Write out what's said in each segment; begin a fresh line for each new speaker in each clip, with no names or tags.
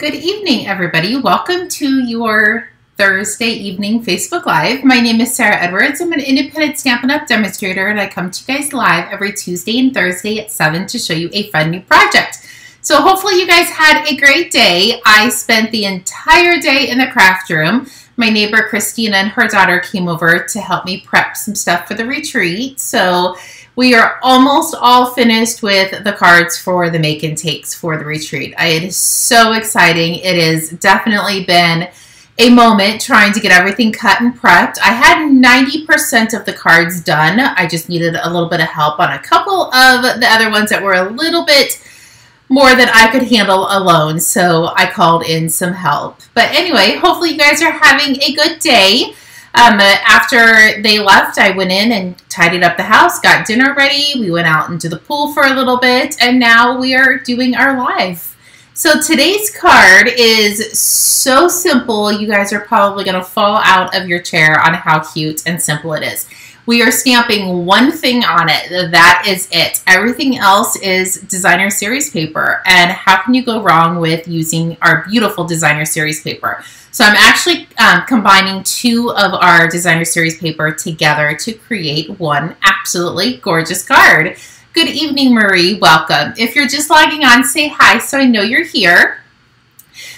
Good evening, everybody. Welcome to your Thursday evening Facebook Live. My name is Sarah Edwards. I'm an independent Stampin' Up! Demonstrator, and I come to you guys live every Tuesday and Thursday at 7 to show you a fun new project. So hopefully you guys had a great day. I spent the entire day in the craft room. My neighbor Christina and her daughter came over to help me prep some stuff for the retreat. So we are almost all finished with the cards for the make and takes for the retreat. It is so exciting. It has definitely been a moment trying to get everything cut and prepped. I had 90% of the cards done. I just needed a little bit of help on a couple of the other ones that were a little bit more than I could handle alone, so I called in some help. But anyway, hopefully you guys are having a good day. After they left, I went in and tidied up the house, got dinner ready. We went out into the pool for a little bit, and now we are doing our live. So today's card is so simple, you guys are probably going to fall out of your chair on how cute and simple it is. We are stamping one thing on it. That is it. Everything else is designer series paper. And how can you go wrong with using our beautiful designer series paper? So I'm actually combining two of our designer series paper together to create one absolutely gorgeous card. Good evening, Marie. Welcome. If you're just logging on, say hi so I know you're here.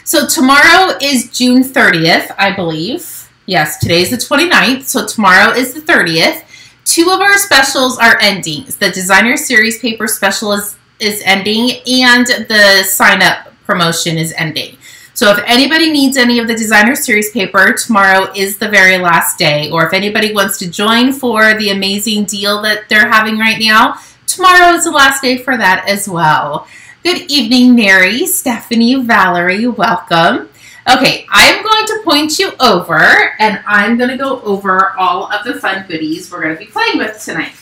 So tomorrow is June 30th, I believe. Yes, today's the 29th, so tomorrow is the 30th. Two of our specials are ending. The designer series paper special is ending, and the sign-up promotion is ending. So if anybody needs any of the designer series paper, tomorrow is the very last day. Or if anybody wants to join for the amazing deal that they're having right now, tomorrow is the last day for that as well. Good evening, Mary, Stephanie, Valerie, welcome. Okay, I'm going to point you over, and I'm going to go over all of the fun goodies we're going to be playing with tonight.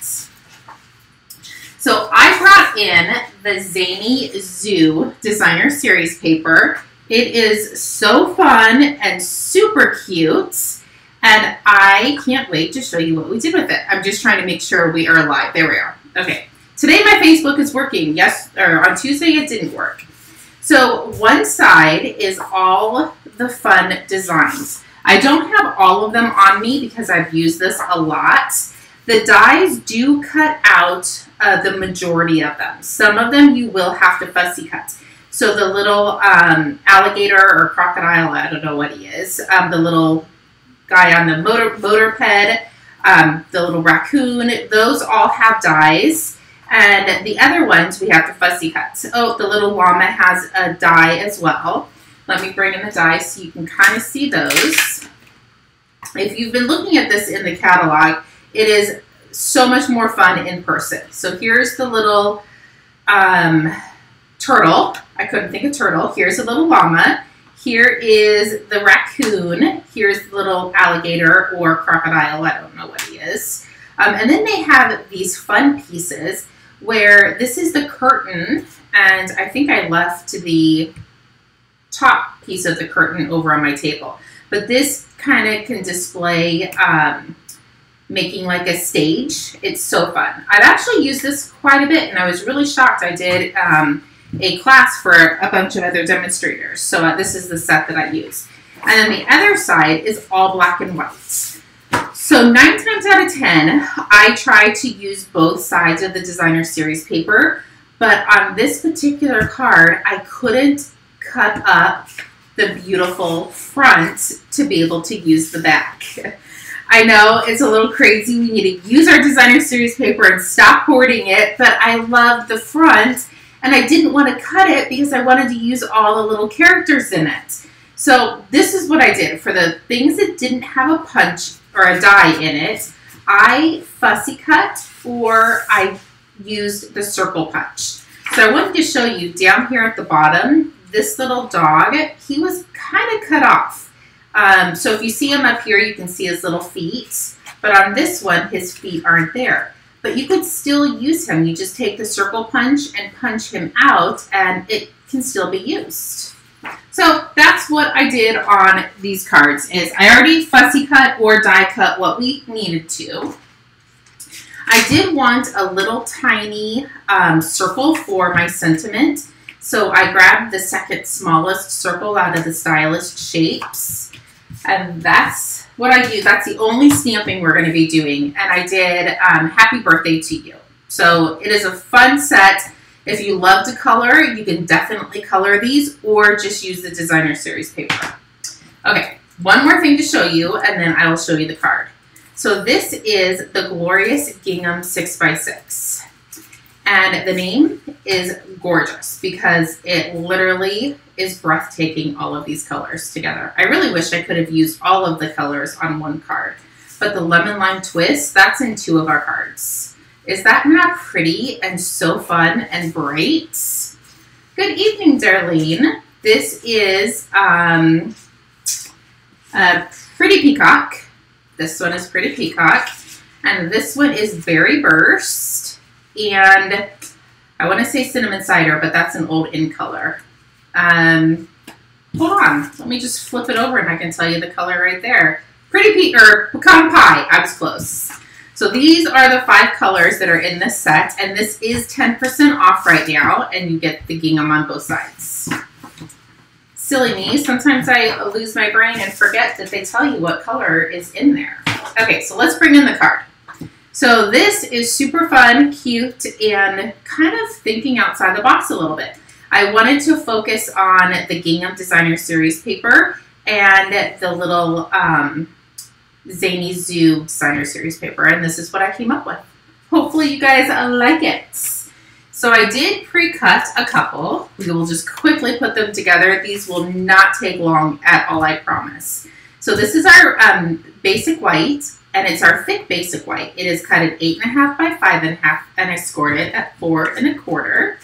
So I brought in the Zany Zoo Designer Series paper. It is so fun and super cute, and I can't wait to show you what we did with it. I'm just trying to make sure we are live. There we are. Okay, today my Facebook is working. Yes, or on Tuesday it didn't work. So one side is all the fun designs. I don't have all of them on me because I've used this a lot. The dies do cut out the majority of them. Some of them you will have to fussy cut. So the little alligator or crocodile, I don't know what he is, the little guy on the moped, the little raccoon, those all have dies. And the other ones we have to fussy cut. Oh, the little llama has a die as well. Let me bring in the die so you can kind of see those. If you've been looking at this in the catalog, it is so much more fun in person. So here's the little turtle. I couldn't think of turtle. Here's a little llama. Here is the raccoon. Here's the little alligator or crocodile. I don't know what he is. And then they have these fun pieces where this is the curtain, and I think I left the top piece of the curtain over on my table. But this kind of can display making like a stage. It's so fun. I've actually used this quite a bit, and I was really shocked. I did a class for a bunch of other demonstrators. So this is the set that I use. And then the other side is all black and white. So 9 times out of 10, I try to use both sides of the designer series paper, but on this particular card, I couldn't cut up the beautiful front to be able to use the back. I know it's a little crazy. We need to use our designer series paper and stop hoarding it, but I love the front, and I didn't want to cut it because I wanted to use all the little characters in it. So this is what I did. For the things that didn't have a punch or a die in it, I fussy cut or I used the circle punch. So I wanted to show you down here at the bottom, this little dog, he was kind of cut off. So if you see him up here, you can see his little feet, but on this one, his feet aren't there. But you could still use him. You just take the circle punch and punch him out, and it can still be used. So that's what I did on these cards. Is I already fussy cut or die cut what we needed to. I did want a little tiny circle for my sentiment. So I grabbed the second smallest circle out of the Stylist Shapes, and that's what I do. That's the only stamping we're going to be doing. And I did Happy Birthday to You. So it is a fun set. If you love to color, you can definitely color these or just use the Designer Series paper. Okay, one more thing to show you, and then I will show you the card. So this is the Glorious Gingham 6x6. And the name is gorgeous because it literally is breathtaking, all of these colors together. I really wish I could have used all of the colors on one card. But the Lemon Lime Twist, that's in 2 of our cards. Is that not pretty and so fun and bright? Good evening, Darlene. This is a Pretty Peacock. This one is Pretty Peacock. And this one is Berry Burst. And I want to say Cinnamon Cider, but that's an old in color. Hold on. Let me just flip it over and I can tell you the color right there. Pecan Pie. I was close. So these are the 5 colors that are in this set, and this is 10% off right now, and you get the gingham on both sides. Silly me, sometimes I lose my brain and forget that they tell you what color is in there. Okay, so let's bring in the card. So this is super fun, cute, and kind of thinking outside the box a little bit. I wanted to focus on the Gingham Designer Series paper and the little Zany Zoo Designer Series paper, and this is what I came up with. Hopefully you guys like it. So I did pre-cut a couple. We will just quickly put them together. These will not take long at all, I promise. So this is our basic white, and it's our thick basic white. It is cut at 8.5 by 5.5, and I scored it at 4.25.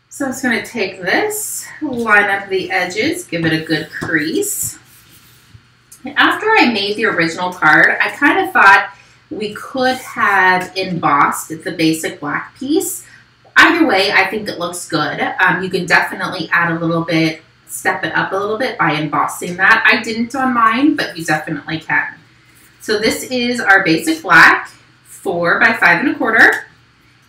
So I'm just going to take this, line up the edges, give it a good crease. After I made the original card, I kind of thought we could have embossed the basic black piece. Either way, I think it looks good. You can definitely add a little bit, step it up a little bit by embossing that. I didn't on mine, but you definitely can. So this is our basic black, 4 by 5.25.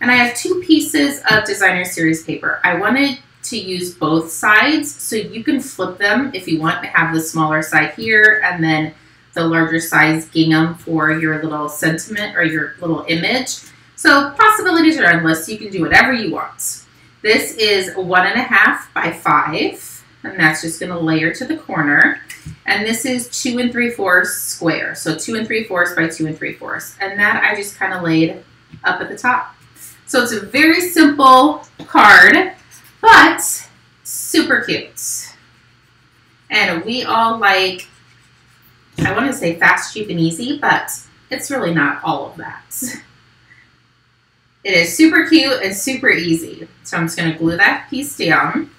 And I have 2 pieces of Designer Series paper. I wanted to use both sides, so you can flip them if you want to have the smaller side here and then the larger size gingham for your little sentiment or your little image. So possibilities are endless. You can do whatever you want. This is 1.5 by 5, and that's just going to layer to the corner. And this is 2 3/4 square, so 2 3/4 by 2 3/4, and that I just kind of laid up at the top. So it's a very simple card, but super cute. And we all like, I want to say fast, cheap, and easy, but it's really not all of that. It is super cute and super easy. So I'm just going to glue that piece down.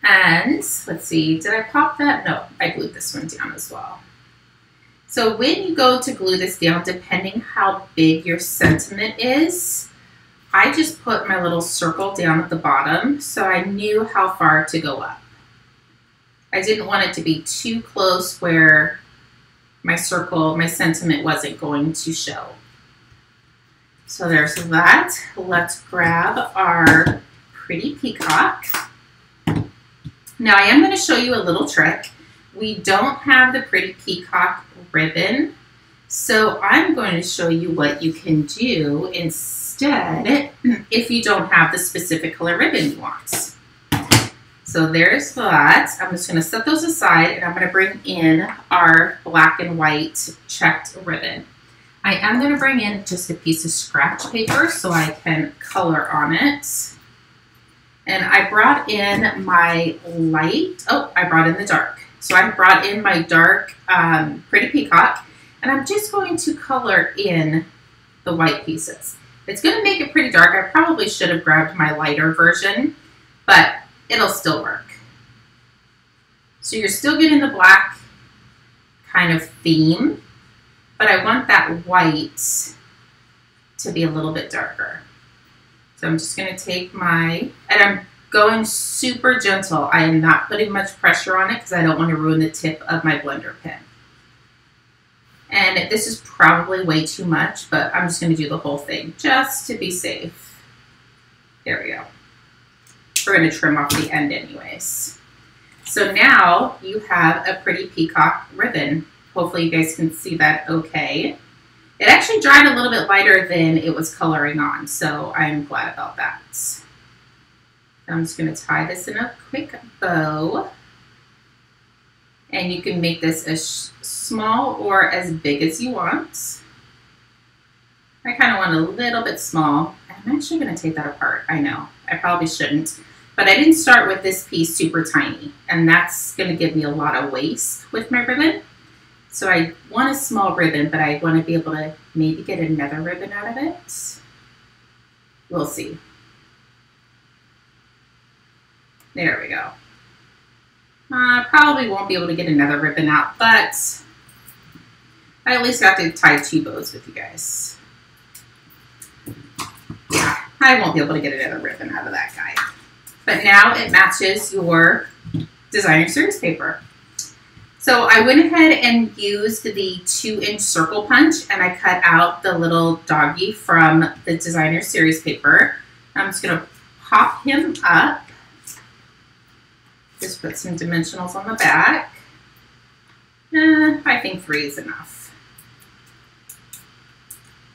And let's see, did I pop that? No, I glued this one down as well. So when you go to glue this down, depending how big your sentiment is, I just put my little circle down at the bottom so I knew how far to go up. I didn't want it to be too close where my circle, my sentiment wasn't going to show. So there's that. Let's grab our Pretty Peacock. Now I am going to show you a little trick. We don't have the Pretty Peacock ribbon, so I'm going to show you what you can do instead if you don't have the specific color ribbon you want. So there's that. I'm just going to set those aside, and I'm going to bring in our black and white checked ribbon. I am going to bring in just a piece of scratch paper so I can color on it. And I brought in my light, I brought in the dark. So I brought in my dark Pretty Peacock, and I'm just going to color in the white pieces. It's going to make it pretty dark. I probably should have grabbed my lighter version, but it'll still work. So you're still getting the black kind of theme, but I want that white to be a little bit darker. So I'm just going to take my, and I'm going super gentle. I am not putting much pressure on it because I don't want to ruin the tip of my blender pen. And this is probably way too much, but I'm just going to do the whole thing just to be safe. There we go. we're going to trim off the end anyways. So now you have a pretty peacock ribbon. Hopefully you guys can see that okay. It actually dried a little bit lighter than it was coloring on, so I'm glad about that. I'm just going to tie this in a quick bow. And you can make this as small or as big as you want. I kind of want a little bit small. I'm actually going to take that apart. I know, I probably shouldn't. But I didn't start with this piece super tiny, and that's going to give me a lot of waste with my ribbon. So I want a small ribbon, but I want to be able to maybe get another ribbon out of it. We'll see. There we go. Probably won't be able to get another ribbon out, but I at least got to tie 2 bows with you guys. Yeah, I won't be able to get another ribbon out of that guy. But now it matches your designer series paper. So I went ahead and used the 2-inch circle punch, and I cut out the little doggy from the designer series paper. I'm just going to pop him up. Just put some dimensionals on the back. I think 3 is enough.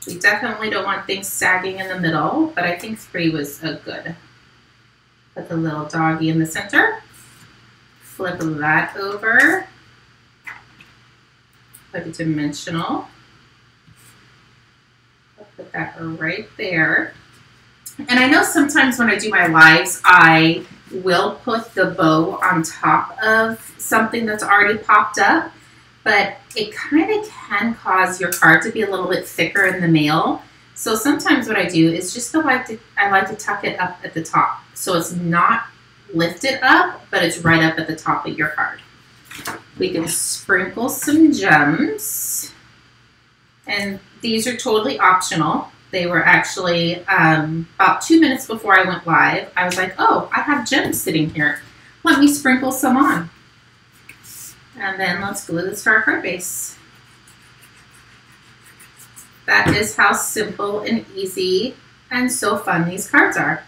We definitely don't want things sagging in the middle, but I think 3 was a good. Put the little doggy in the center. Flip that over. Put a dimensional. I'll put that right there. And I know sometimes when I do my lives, I will put the bow on top of something that's already popped up, but it kind of can cause your card to be a little bit thicker in the mail. So sometimes what I do is just I like to tuck it up at the top. So it's not lifted up, but it's right up at the top of your card. We can sprinkle some gems, and these are totally optional. They were actually about 2 minutes before I went live. I was like, oh, I have gems sitting here. Let me sprinkle some on. And then let's glue this to our card base. That is how simple and easy and so fun these cards are.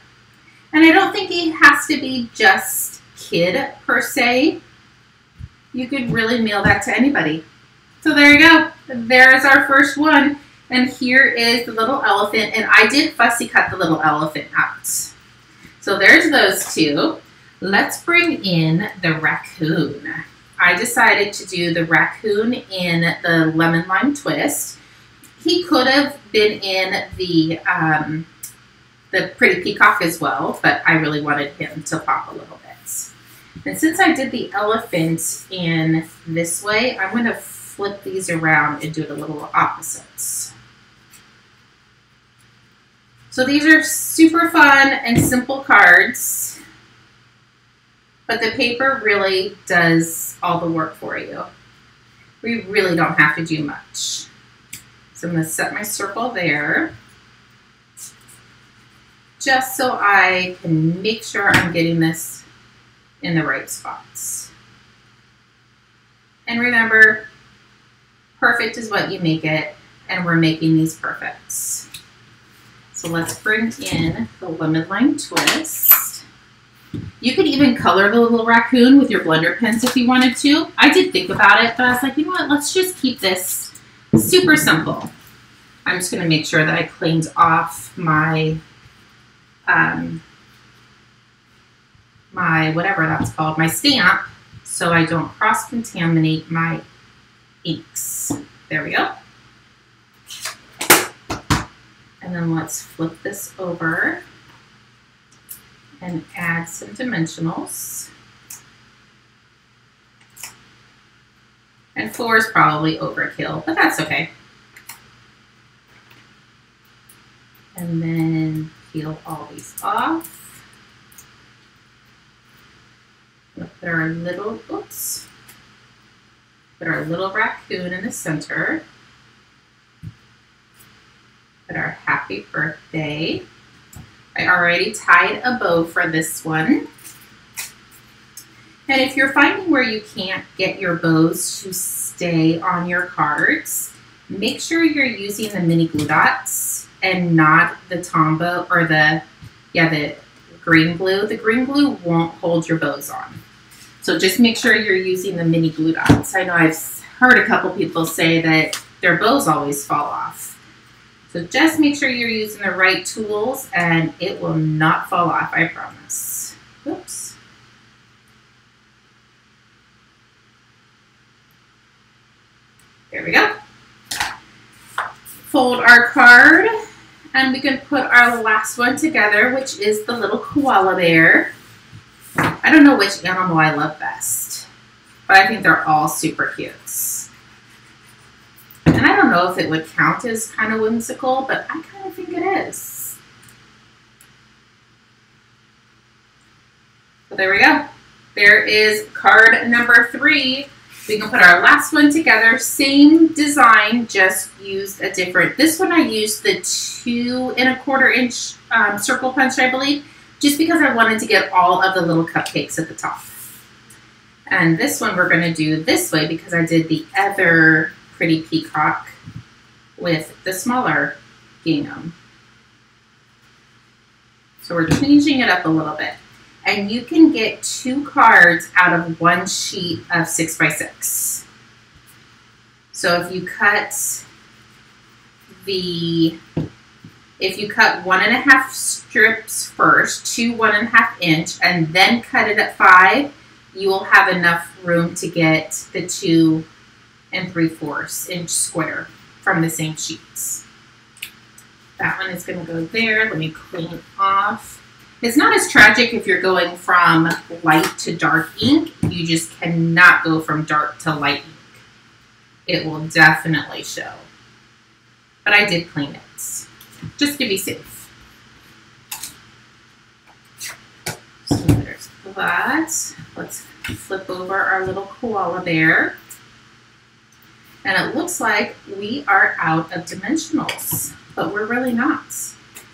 And I don't think it has to be just kid per se. You could really mail that to anybody. So there you go. There's our first one. And here is the little elephant. And I did fussy cut the little elephant out. So there's those 2. Let's bring in the raccoon. I decided to do the raccoon in the lemon lime twist. He could have been in the pretty peacock as well, but I really wanted him to pop a little bit. And since I did the elephant in this way, I'm going to flip these around and do it a little opposites. So these are super fun and simple cards, but the paper really does all the work for you. We really don't have to do much. So I'm going to set my circle there, just so I can make sure I'm getting this in the right spots. And remember, perfect is what you make it, and we're making these perfects. So let's bring in the lemon lime twist. You could even color the little raccoon with your blender pens if you wanted to. I did think about it, but I was like, you know what, let's just keep this super simple. I'm just going to make sure that I cleaned off my whatever that's called, my stamp, so I don't cross-contaminate my inks. There we go. And then let's flip this over and add some dimensionals. And 4 is probably overkill, but that's okay. And then peel all these off. We'll put our little, oops, put our little raccoon in the center. Put our happy birthday. I already tied a bow for this one. And if you're finding where you can't get your bows to stay on your cards, make sure you're using the mini glue dots and not the Tombow or the green glue, the green glue won't hold your bows on. So just make sure you're using the mini glue dots. I know I've heard a couple people say that their bows always fall off. So just make sure you're using the right tools and it will not fall off, I promise. Oops. There we go. Fold our card and we can put our last one together, which is the little koala bear. I don't know which animal I love best, but I think they're all super cute. And I don't know if it would count as kind of whimsical, but I kind of think it is. So there we go. There is card number 3. We can put our last one together. Same design, just used a different. This one I used the 2 1/4 inch circle punch, I believe, just because I wanted to get all of the little cupcakes at the top. And this one we're going to do this way because I did the other pretty peacock with the smaller gingham. So we're changing it up a little bit. And you can get 2 cards out of 1 sheet of 6x6. So if you cut 1.5 strips first, 2 1.5 inch, and then cut it at 5, you will have enough room to get the 2 3/4 inch square from the same sheets. That one is going to go there. Let me clean off. It's not as tragic if you're going from light to dark ink. You just cannot go from dark to light ink. It will definitely show. But I did clean it, just to be safe. So there's that. Let's flip over our little koala bear. And it looks like we are out of dimensionals, but we're really not.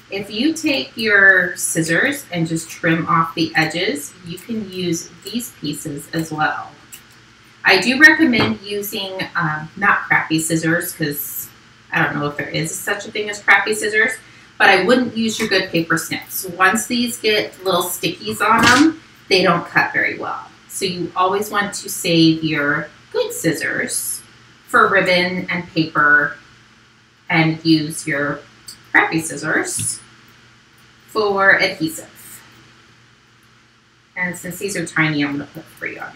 If you take your scissors and just trim off the edges, you can use these pieces as well. I do recommend using not crappy scissors because I don't know if there is such a thing as crappy scissors, but I wouldn't use your good paper snips. Once these get little stickies on them, they don't cut very well. So you always want to save your good scissors for ribbon and paper and use your crappy scissors for adhesive. And since these are tiny, I'm going to put 3 on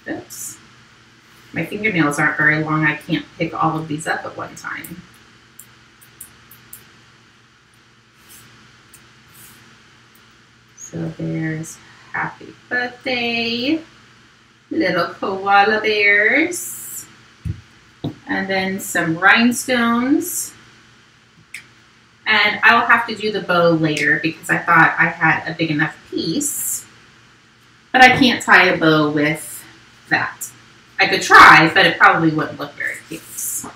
there. Oops. My fingernails aren't very long. I can't pick all of these up at one time. So there's happy birthday, little koala bears, and then some rhinestones. And I'll have to do the bow later because I thought I had a big enough piece, but I can't tie a bow with that. I could try, but it probably wouldn't look very cute. So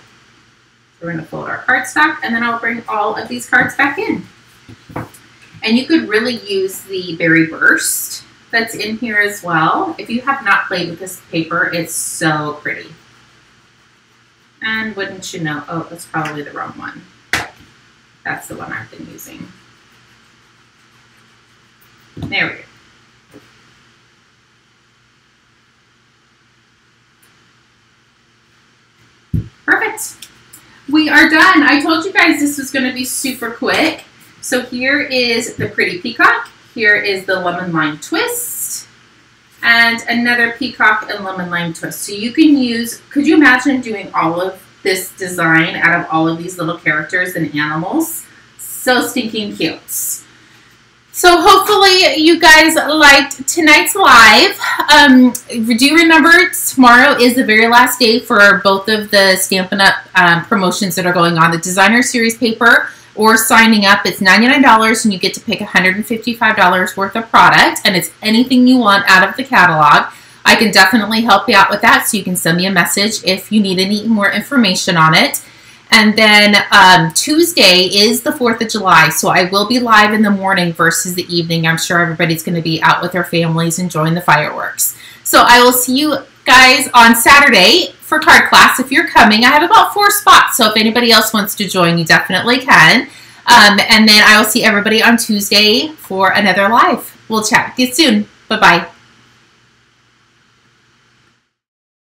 we're going to fold our cardstock, and then I'll bring all of these cards back in. And you could really use the berry burst that's in here as well. If you have not played with this paper, it's so pretty. And wouldn't you know, oh, that's probably the wrong one. That's the one I've been using. There we go. Perfect. We are done. I told you guys this was going to be super quick. So here is the pretty peacock. Here is the lemon lime twist. And another peacock and lemon lime twist. So you can use, could you imagine doing all of this design out of all of these little characters and animals? So stinking cute. So hopefully you guys liked tonight's live. Do remember tomorrow is the very last day for both of the Stampin' Up! Promotions that are going on. The Designer Series paper or signing up, it's $99 and you get to pick $155 worth of product, and it's anything you want out of the catalog. I can definitely help you out with that, so you can send me a message if you need any more information on it. And then Tuesday is the 4th of July, so I will be live in the morning versus the evening. I'm sure everybody's going to be out with their families enjoying the fireworks. So I will see you guys on Saturday for card class if you're coming. I have about 4 spots, so if anybody else wants to join, you definitely can. And then I will see everybody on Tuesday for another live. We'll chat with you soon. Bye-bye.